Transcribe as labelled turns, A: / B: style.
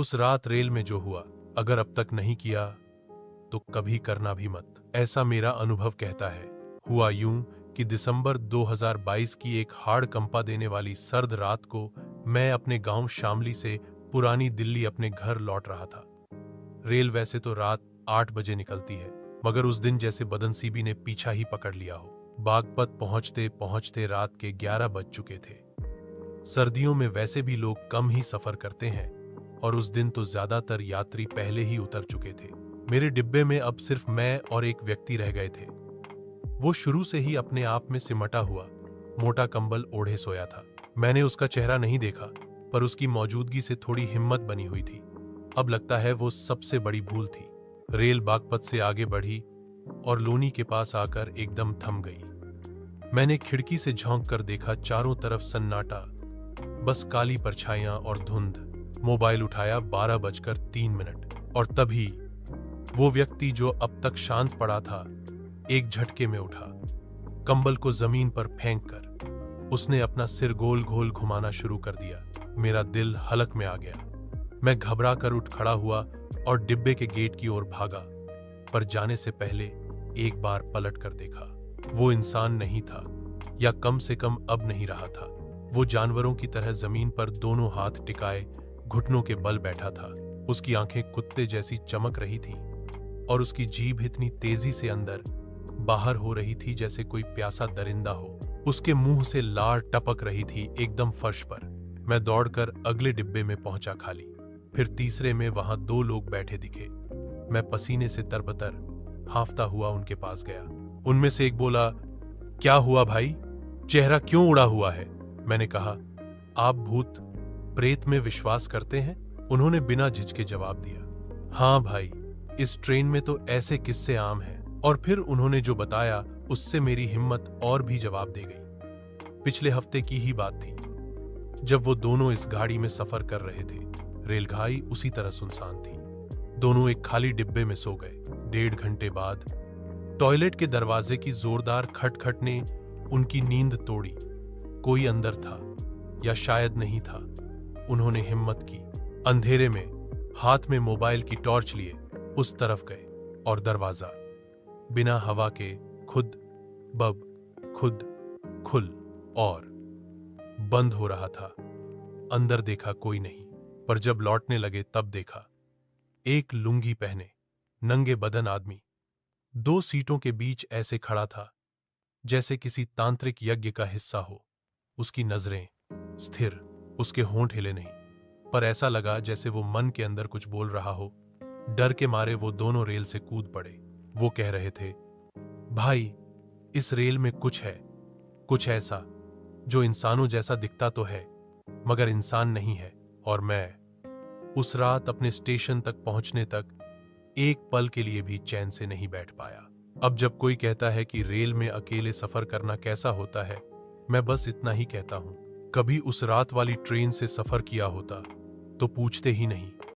A: उस रात रेल में जो हुआ, अगर अब तक नहीं किया तो कभी करना भी मत, ऐसा मेरा अनुभव कहता है। हुआ यूं कि दिसंबर 2022 की एक हाड़ कंपा देने वाली सर्द रात को मैं अपने गांव शामली से पुरानी दिल्ली अपने घर लौट रहा था। रेल वैसे तो रात 8 बजे निकलती है, मगर उस दिन जैसे बदनसीबी ने पीछा ही पकड़ लिया हो। बागपत पहुंचते पहुंचते रात के 11 बज चुके थे। सर्दियों में वैसे भी लोग कम ही सफर करते हैं और उस दिन तो ज्यादातर यात्री पहले ही उतर चुके थे। मेरे डिब्बे में अब सिर्फ मैं और एक व्यक्ति रह गए थे। वो शुरू से ही अपने आप में सिमटा हुआ मोटा कंबल ओढ़े सोया था। मैंने उसका चेहरा नहीं देखा, पर उसकी मौजूदगी से थोड़ी हिम्मत बनी हुई थी। अब लगता है वो सबसे बड़ी भूल थी। रेल बागपत से आगे बढ़ी और लोनी के पास आकर एकदम थम गई। मैंने खिड़की से झांक कर देखा, चारों तरफ सन्नाटा, बस काली परछाइयां और धुंध। मोबाइल उठाया, 12:03 और तभी वो व्यक्ति जो अब तक शांत पड़ा था, एक झटके में उठा। कंबल को जमीन पर फेंककर उसने अपना सिर गोल गोल घुमाना शुरू कर दिया। मेरा दिल हलक में आ गया। मैं घबरा कर उठ खड़ा हुआ और डिब्बे के गेट की ओर भागा, पर जाने से पहले एक बार पलट कर देखा। वो इंसान नहीं था, या कम से कम अब नहीं रहा था। वो जानवरों की तरह जमीन पर दोनों हाथ टिकाए घुटनों के बल बैठा था। उसकी आंखें कुत्ते जैसी चमक रही थीं और उसकी जीभ इतनी तेजी से अंदर बाहर हो रही थी जैसे कोई प्यासा दरिंदा हो। उसके मुंह से लार टपक रही थी एकदम फर्श पर। मैं दौड़कर अगले डिब्बे में पहुंचा खाली। फिर तीसरे में वहां 2 लोग बैठे दिखे। मैं पसीने से तरबतर हांफता हुआ उनके पास गया। उनमें से एक बोला, क्या हुआ भाई, चेहरा क्यों उड़ा हुआ है? मैंने कहा, आप भूत प्रेत में विश्वास करते हैं? उन्होंने बिना झिझके जवाब दिया, हाँ भाई, इस ट्रेन में तो ऐसे किस्से आम हैं। और फिर उन्होंने जो बताया उससे मेरी हिम्मत और भी जवाब दे गई। पिछले हफ्ते की ही बात थी, जब वो दोनों इस गाड़ी में सफर कर रहे थे। रेलगाड़ी उसी तरह सुनसान थी। दोनों एक खाली डिब्बे में सो गए। 1.5 घंटे बाद टॉयलेट के दरवाजे की जोरदार खटखट ने उनकी नींद तोड़ी। कोई अंदर था, या शायद नहीं था। उन्होंने हिम्मत की, अंधेरे में हाथ में मोबाइल की टॉर्च लिए उस तरफ गए और दरवाजा बिना हवा के खुद बब खुद खुल और बंद हो रहा था। अंदर देखा, कोई नहीं, पर जब लौटने लगे तब देखा एक लुंगी पहने नंगे बदन आदमी 2 सीटों के बीच ऐसे खड़ा था जैसे किसी तांत्रिक यज्ञ का हिस्सा हो। उसकी नजरें स्थिर, उसके होंठ हिले नहीं, पर ऐसा लगा जैसे वो मन के अंदर कुछ बोल रहा हो। डर के मारे वो दोनों रेल से कूद पड़े। वो कह रहे थे, भाई, इस रेल में कुछ है, कुछ ऐसा जो इंसानों जैसा दिखता तो है मगर इंसान नहीं है। और मैं उस रात अपने स्टेशन तक पहुंचने तक एक पल के लिए भी चैन से नहीं बैठ पाया। अब जब कोई कहता है कि रेल में अकेले सफर करना कैसा होता है, मैं बस इतना ही कहता हूं, कभी उस रात वाली ट्रेन से सफर किया होता तो पूछते ही नहीं।